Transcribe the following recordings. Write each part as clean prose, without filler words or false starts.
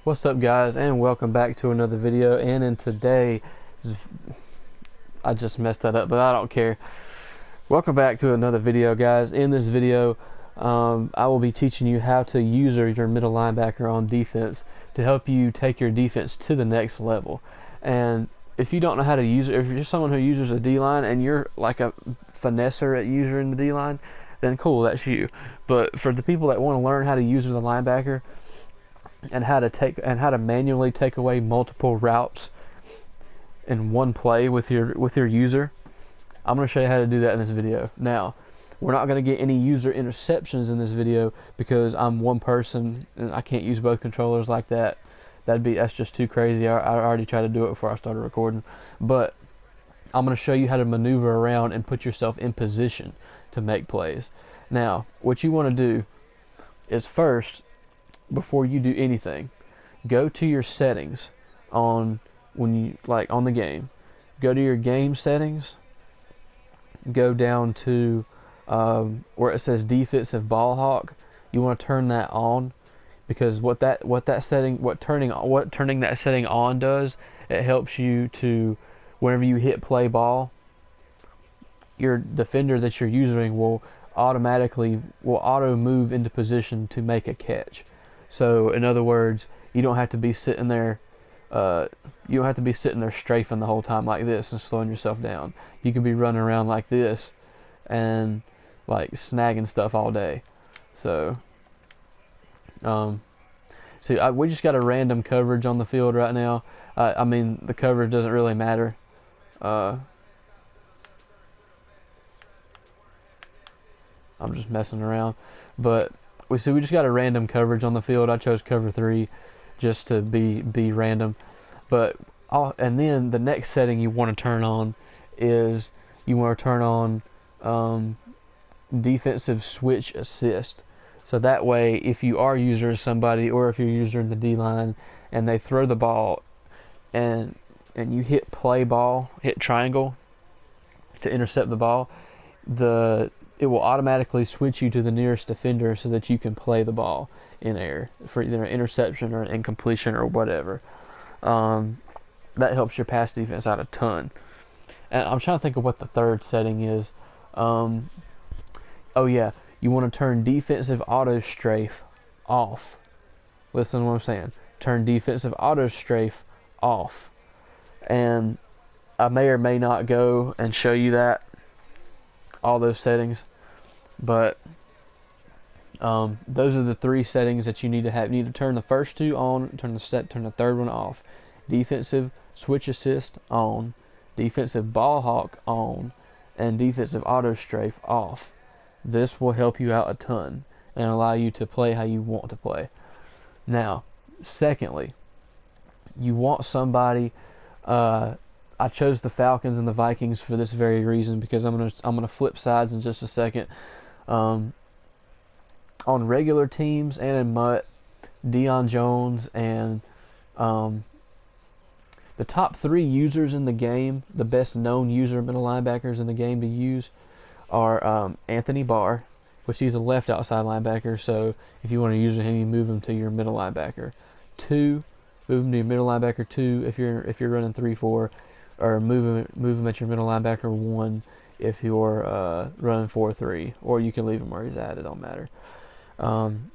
What's up, guys, and welcome back to another video. And in today, I just messed that up, but I don't care. Welcome back to another video, guys. In this video, I will be teaching you how to use your middle linebacker on defense to help you take your defense to the next level. And if you don't know how to use it, if you're someone who uses a D-line and you're like a finesser at using the D-line, then cool, that's you. But for the people that want to learn how to use the linebacker and how to manually take away multiple routes in one play with your user, I'm going to show you how to do that in this video. Now, we're not going to get any user interceptions in this video because I'm one person and I can't use both controllers like that. That's just too crazy. I already tried to do it before I started recording. But I'm going to show you how to maneuver around and put yourself in position to make plays. Now, what you want to do is first, before you do anything, go to your settings on the game. Go to your game settings. Go down to where it says defensive ball hawk. You want to turn that on, because what turning that setting on does, it helps you to, whenever you hit play ball, your defender that you're using will auto move into position to make a catch. So in other words, you don't have to be sitting there strafing the whole time like this and slowing yourself down. You can be running around like this and like snagging stuff all day. So we just got a random coverage on the field right now. I mean, the coverage doesn't really matter. I'm just messing around, but we just got a random coverage on the field. I chose cover 3 just to be random. But and then the next setting you want to turn on is defensive switch assist. So that way, if you are using somebody, or if you're using the D-line and they throw the ball and you hit hit triangle to intercept the ball, it will automatically switch you to the nearest defender so that you can play the ball in air for either an interception or an incompletion or whatever. That helps your pass defense out a ton. And I'm trying to think of what the third setting is. Oh yeah, you want to turn defensive auto strafe off. Listen to what I'm saying. Turn defensive auto strafe off. And I may or may not go and show you all those settings, but those are the 3 settings that you need to have. You need to turn the first 2 on, turn the third one off. Defensive switch assist on, defensive ball hawk on, and defensive auto strafe off. This will help you out a ton and allow you to play how you want to play. Now, secondly, you want somebody. I chose the Falcons and the Vikings for this very reason, because I'm gonna flip sides in just a second. On regular teams and in MUT, Deion Jones and the top 3 users in the game, the best known user middle linebackers in the game to use, are Anthony Barr, which he's a left outside linebacker. So if you want to use him, you move him to your middle linebacker 2. Move him to your middle linebacker 2 if you're running 3-4. Or move him at your middle linebacker 1 if you're running 4-3, or you can leave him where he's at. It don't matter. And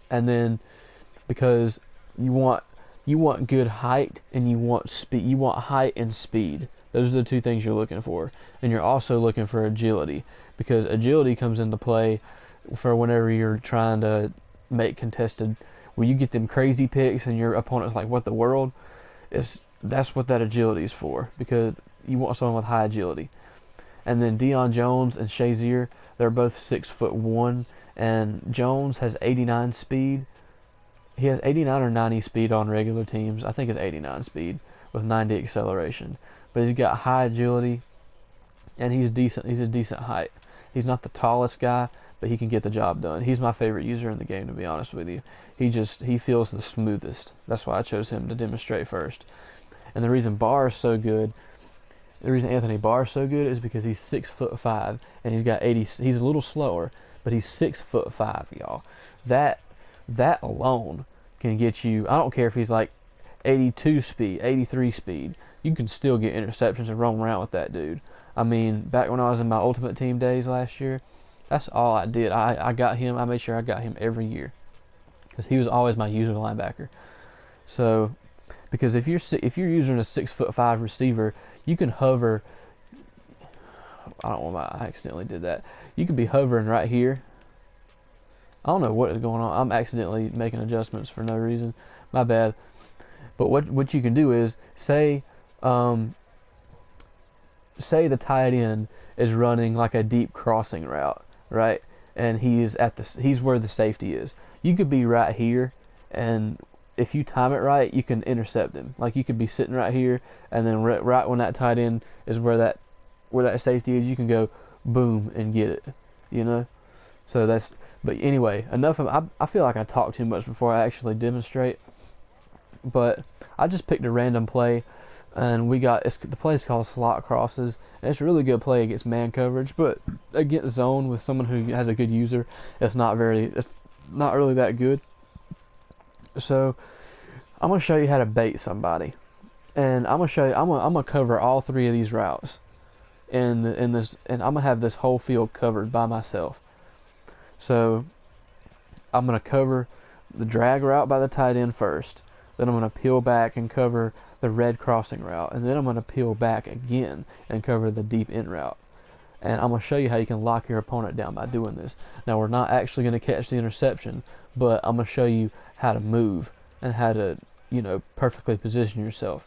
then, because you want good height and you want speed. You want height and speed. Those are the 2 things you're looking for. And you're also looking for agility, because agility comes into play for whenever you're trying to make contested, where you get them crazy picks and your opponent's like, what the world? That's what that agility is for, because you want someone with high agility. And then Deion Jones and Shazier, they're both 6'1", and Jones has 89 speed. He has 89 or 90 speed on regular teams. I think it's 89 speed with 90 acceleration. But he's got high agility, and he's decent. He's a decent height. He's not the tallest guy, but he can get the job done. He's my favorite user in the game, to be honest with you. He feels the smoothest. That's why I chose him to demonstrate first. And the reason Anthony Barr is so good is because he's 6'5", and he's got 80. He's a little slower, but he's 6'5", y'all. That alone can get you, I don't care if he's like 82 speed, 83 speed, you can still get interceptions and roam around with that dude. I mean, back when I was in my Ultimate Team days last year, that's all I did. I got him, I made sure I got him every year, because he was always my user linebacker. So, because if you're using a 6'5" receiver, you can hover. I don't know why I accidentally did that. You could be hovering right here. I don't know what is going on. I'm accidentally making adjustments for no reason. My bad. But what you can do is say the tight end is running like a deep crossing route, right? And he's where the safety is. You could be right here, and if you time it right, you can intercept him. Like, you could be sitting right here, and then right when that tight end is where that safety is, you can go boom and get it. You know. So that's. But anyway, enough of. I feel like I talk too much before I actually demonstrate. But I just picked a random play, and the play is called slot crosses, and it's a really good play against man coverage, but against zone with someone who has a good user, it's not really that good. So I'm gonna show you how to bait somebody, and I'm gonna cover all three of these routes in this, and I'm gonna have this whole field covered by myself. So I'm gonna cover the drag route by the tight end first. Then I'm going to peel back and cover the red crossing route. And then I'm going to peel back again and cover the deep in route. And I'm going to show you how you can lock your opponent down by doing this. Now, we're not actually going to catch the interception, but I'm going to show you how to move and how to, perfectly position yourself.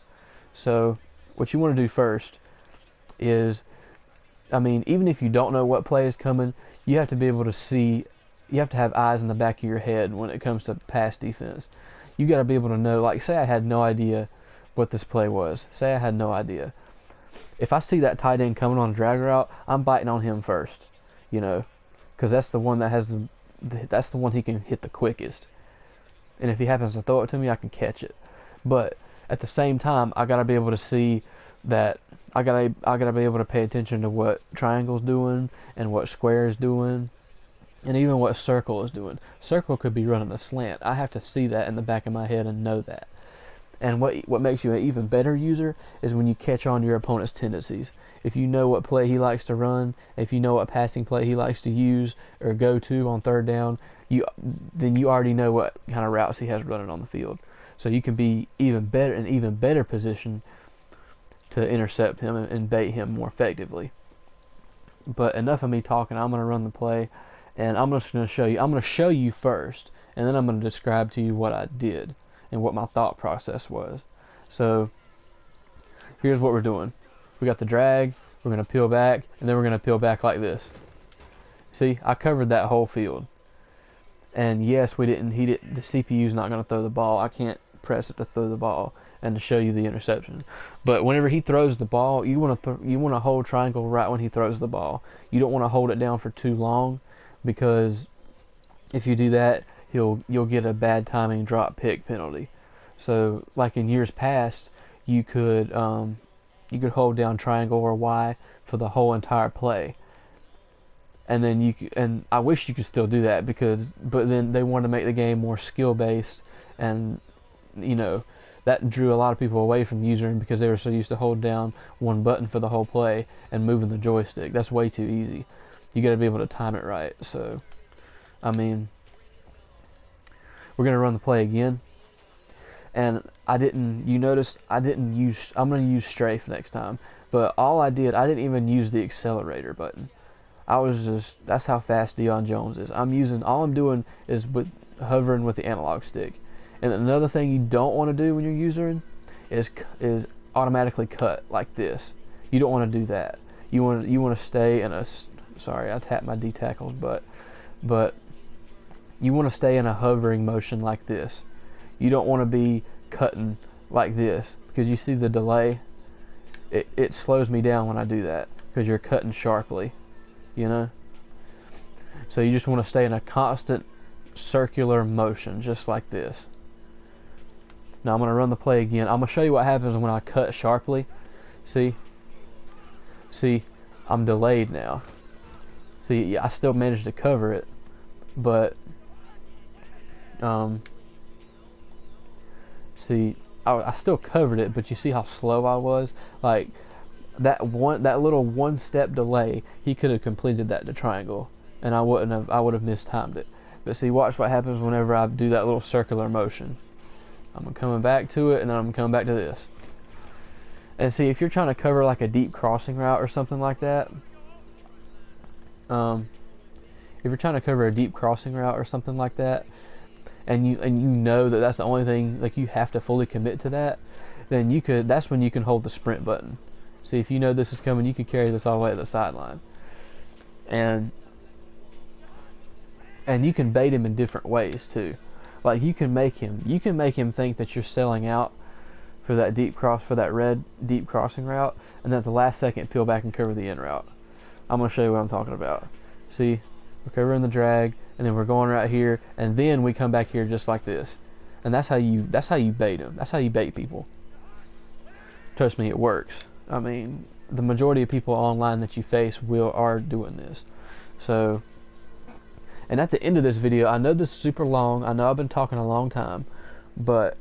So what you want to do first is, even if you don't know what play is coming, you have to be able to see, you have to have eyes in the back of your head when it comes to pass defense. You got to be able to know, like, say I had no idea what this play was. Say I had no idea. If I see that tight end coming on a drag route, I'm biting on him first, because that's the one that's the one he can hit the quickest. And if he happens to throw it to me, I can catch it. But at the same time, I got to be able to see that. I gotta be able to pay attention to what triangle's doing and what square is doing. And even what circle is doing. Circle could be running a slant. I have to see that in the back of my head and know that. And what makes you an even better user is when you catch on to your opponent's tendencies. If you know what play he likes to run, if you know what passing play he likes to use or go to on third down, then you already know what kind of routes he has running on the field. So you can be even better position to intercept him and bait him more effectively. But enough of me talking. I'm going to run the play. And I'm just going to show you. I'm going to show you first, and then I'm going to describe to you what I did and what my thought process was. So here's what we're doing. We got the drag. We're going to peel back, and then we're going to peel back like this. See, I covered that whole field. And yes, the CPU's not going to throw the ball. I can't press it to throw the ball and to show you the interception. But whenever he throws the ball, you want to hold triangle right when he throws the ball. You don't want to hold it down for too long, because if you do that, you'll get a bad timing drop pick penalty. So, like in years past, you could hold down triangle or Y for the whole entire play, and then I wish you could still do that, but then they wanted to make the game more skill based, and that drew a lot of people away from using, because they were so used to hold down one button for the whole play and moving the joystick. That's way too easy. You got to be able to time it right. So, we're going to run the play again. And I'm going to use strafe next time. But I didn't even use the accelerator button. That's how fast Deion Jones is. All I'm doing is hovering with the analog stick. And another thing you don't want to do when you're using is automatically cut like this. You don't want to do that. You want to stay in a. Sorry, I tapped my D tackles, but you want to stay in a hovering motion like this. You don't want to be cutting like this, because you see the delay. It slows me down when I do that, because you're cutting sharply, So you just want to stay in a constant circular motion, just like this. Now I'm going to run the play again. I'm going to show you what happens when I cut sharply. See, I'm delayed now. See, I still managed to cover it, but see, I still covered it, but you see how slow I was? Like, that little one step delay, he could have completed that to triangle, and I would have mistimed it. But see, watch what happens whenever I do that little circular motion. I'm coming back to it, and then I'm coming back to this. And see, if you're trying to cover like a deep crossing route or something like that, if you're trying to cover a deep crossing route or something like that, and you know that that's the only thing, like, you have to fully commit to that, then that's when you can hold the sprint button. See, if you know this is coming, you can carry this all the way to the sideline, and you can bait him in different ways too. Like, you can make him think that you're selling out for that red deep crossing route, and then at the last second peel back and cover the in route. I'm going to show you what I'm talking about. See, we're covering the drag, and then we're going right here, and then we come back here just like this. And that's how you bait them. That's how you bait people. Trust me, it works. I mean, the majority of people online that you face are doing this. So, and at the end of this video, I know this is super long. I know I've been talking a long time, but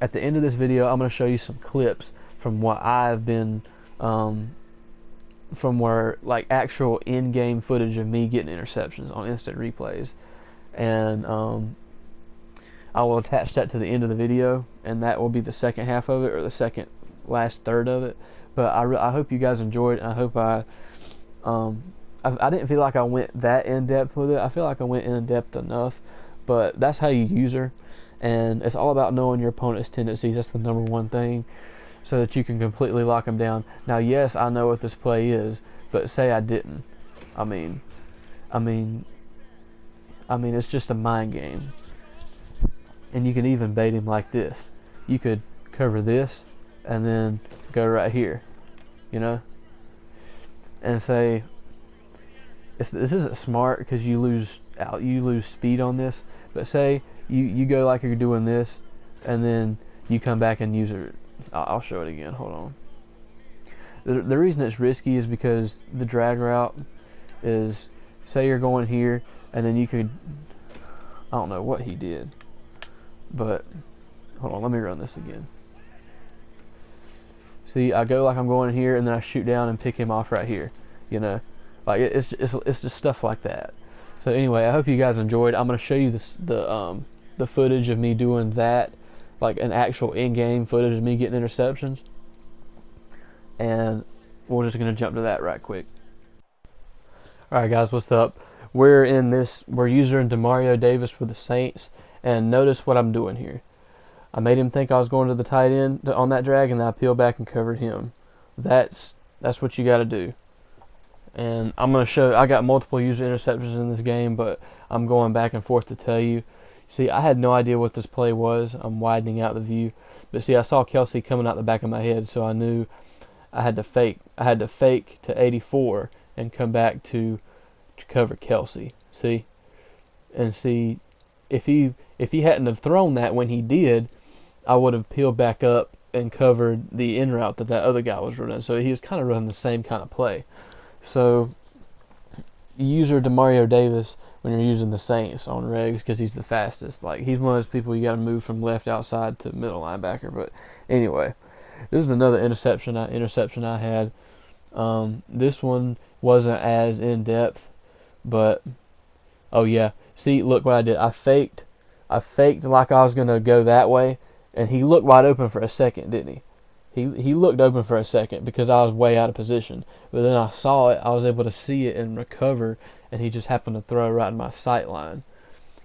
at the end of this video, I'm going to show you some clips from what I've been, from where, like, actual in-game footage of me getting interceptions on instant replays, and I will attach that to the end of the video, and that will be the second half of it, or the second last third of it. But I hope you guys enjoyed it. I hope I didn't feel like I went that in depth with it. I feel like I went in depth enough, but that's how you use her. And it's all about knowing your opponent's tendencies. That's the number one thing, so that you can completely lock them down. Now, yes, I know what this play is, but say I didn't. I mean, it's just a mind game. And you can even bait him like this. You could cover this, and then go right here, you know, and say, this isn't smart because you lose speed on this. But say you go like you're doing this, and then you come back and use it. I'll show it again. Hold on. The reason it's risky is because the drag route is, say you're going here, and then you could, I don't know what he did, but hold on, let me run this again. See, I go like I'm going here, and then I shoot down and pick him off right here, you know, like it's just stuff like that. So anyway, I hope you guys enjoyed. I'm going to show you the footage of me doing that, like an actual in-game footage of me getting interceptions, and we're just going to jump to that right quick. Alright guys, what's up? We're using Demario Davis for the Saints, and notice what I'm doing here. I made him think I was going to the tight end on that drag, and I peeled back and covered him. That's what you got to do. And I'm going to show, I got multiple user interceptions in this game, but I'm going back and forth to tell you. See, I had no idea what this play was. I'm widening out the view. But see, I saw Kelsey coming out the back of my head, so I knew I had to fake. I had to fake to 84 and come back to cover Kelsey. See? And see, if he hadn't have thrown that when he did, I would have peeled back up and covered the in route that other guy was running. So he was kind of running the same kind of play. So, user Demario Davis when you're using the Saints on regs, because he's the fastest. Like, he's one of those people you got to move from left outside to middle linebacker. But anyway, this is another interception I had. This one wasn't as in depth, but oh yeah, see, look what I did. I faked like I was gonna go that way, and he looked wide open for a second, didn't he? He looked open for a second because I was way out of position. But then I saw it, I was able to see it and recover, and he just happened to throw right in my sight line.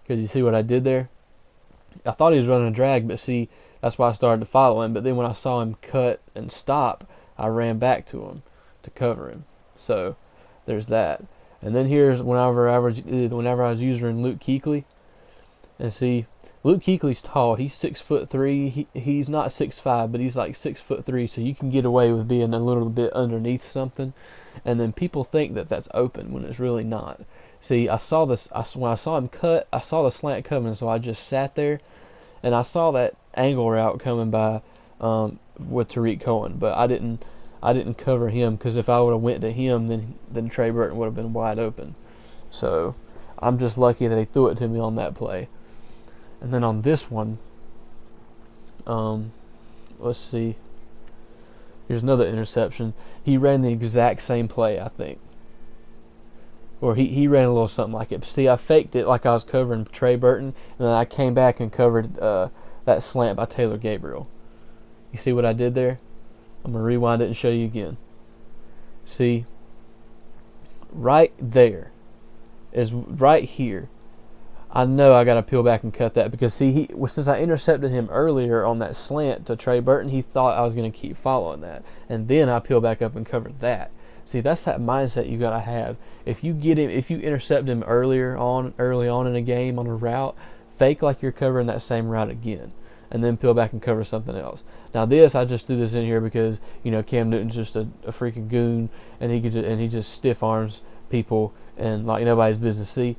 Because you see what I did there? I thought he was running a drag, but see, that's why I started to follow him. But then when I saw him cut and stop, I ran back to him to cover him. So there's that. And then here's whenever I was using Luke Kuechly. And see, Luke Kuechly's tall. He's 6'3". He's not 6'5", but he's like 6'3". So you can get away with being a little bit underneath something, and then people think that that's open when it's really not. See, I saw this. When I saw him cut, I saw the slant coming, so I just sat there, and I saw that angle route coming by with Tariq Cohen, but I didn't cover him, because if I would have went to him, then Trey Burton would have been wide open. So I'm just lucky that he threw it to me on that play. And then on this one, Let's see. Here's another interception. He ran the exact same play, I think. Or he ran a little something like it. See, I faked it like I was covering Trey Burton, and then I came back and covered that slant by Taylor Gabriel. You see what I did there? I'm going to rewind it and show you again. See, right there is right here. I know I got to peel back and cut that because, see, since I intercepted him earlier on that slant to Trey Burton, he thought I was going to keep following that. And then I peel back up and covered that. See, that's that mindset you got to have. If you intercept him early on in a game on a route, fake like you're covering that same route again, and then peel back and cover something else. Now I just threw this in here because, you know, Cam Newton's just a freaking goon, and he just stiff arms people and like nobody's business. See,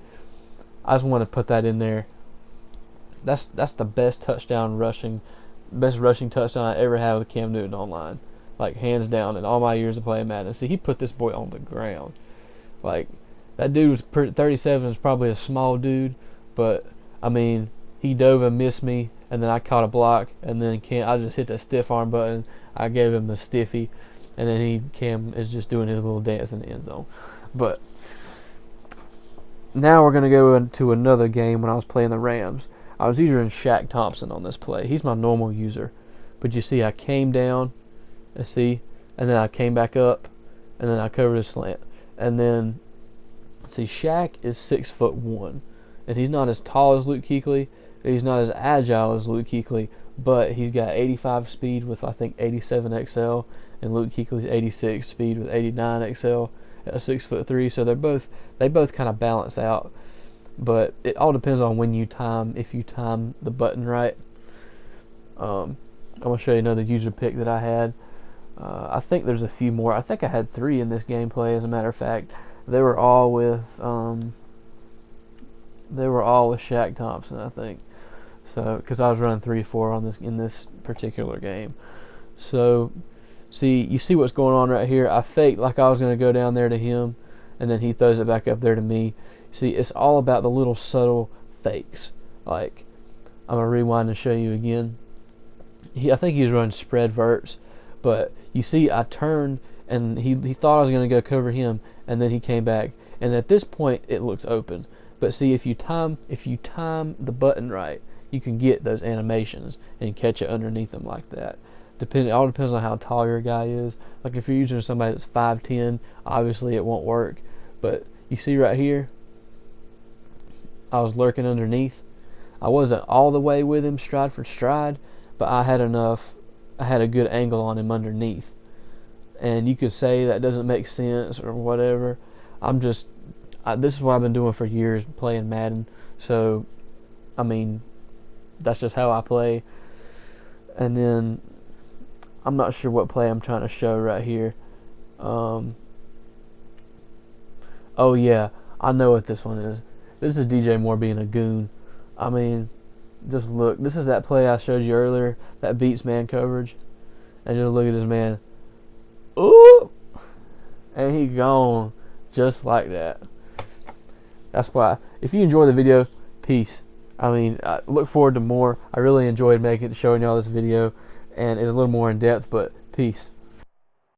I just want to put that in there. That's the best rushing touchdown I ever had with Cam Newton online. Like, hands down, in all my years of playing Madden. See, he put this boy on the ground. Like, that dude was 37 is probably a small dude, but I mean, he dove and missed me, and then I caught a block, and then I just hit that stiff arm button. I gave him the stiffy, and then Cam is just doing his little dance in the end zone. But now we're gonna go into another game when I was playing the Rams. I was using Shaq Thompson on this play. He's my normal user, but you see, I came down. See, and then I came back up, and then I covered his slant, and then see, Shaq is 6'1", and he's not as tall as Luke Kuechly, he's not as agile as Luke Kuechly, but he's got 85 speed with I think 87 XL, and Luke Kuechly's 86 speed with 89 XL at 6'3", so they both kind of balance out, but it all depends on if you time the button right. I'm gonna show you another user pick that I had. I think there's a few more. I think I had 3 in this gameplay, as a matter of fact. They were all with Shaq Thompson, I think. So, because I was running 3-4 in this particular game. So, you see what's going on right here. I faked like I was going to go down there to him, and then he throws it back up there to me. See, it's all about the little subtle fakes. Like, I'm gonna rewind and show you again. I think he was running spread verts. But you see, I turned, and he thought I was going to go cover him, and then he came back. And at this point, it looks open. But see, if you time the button right, you can get those animations and catch it underneath them like that. It all depends on how tall your guy is. Like, if you're using somebody that's 5'10", obviously it won't work. But you see right here, I was lurking underneath. I wasn't all the way with him stride for stride, but I had a good angle on him underneath. And you could say that doesn't make sense or whatever. This is what I've been doing for years, playing Madden. So, I mean, that's just how I play. And then, I'm not sure what play I'm trying to show right here. Oh yeah, I know what this one is. This is DJ Moore being a goon. I mean, just look. This is that play I showed you earlier that beats man coverage. And just look at this man. Ooh! And he gone just like that. That's why. If you enjoy the video, peace. I mean, I look forward to more. I really enjoyed showing y'all this video. And it's a little more in depth, but peace.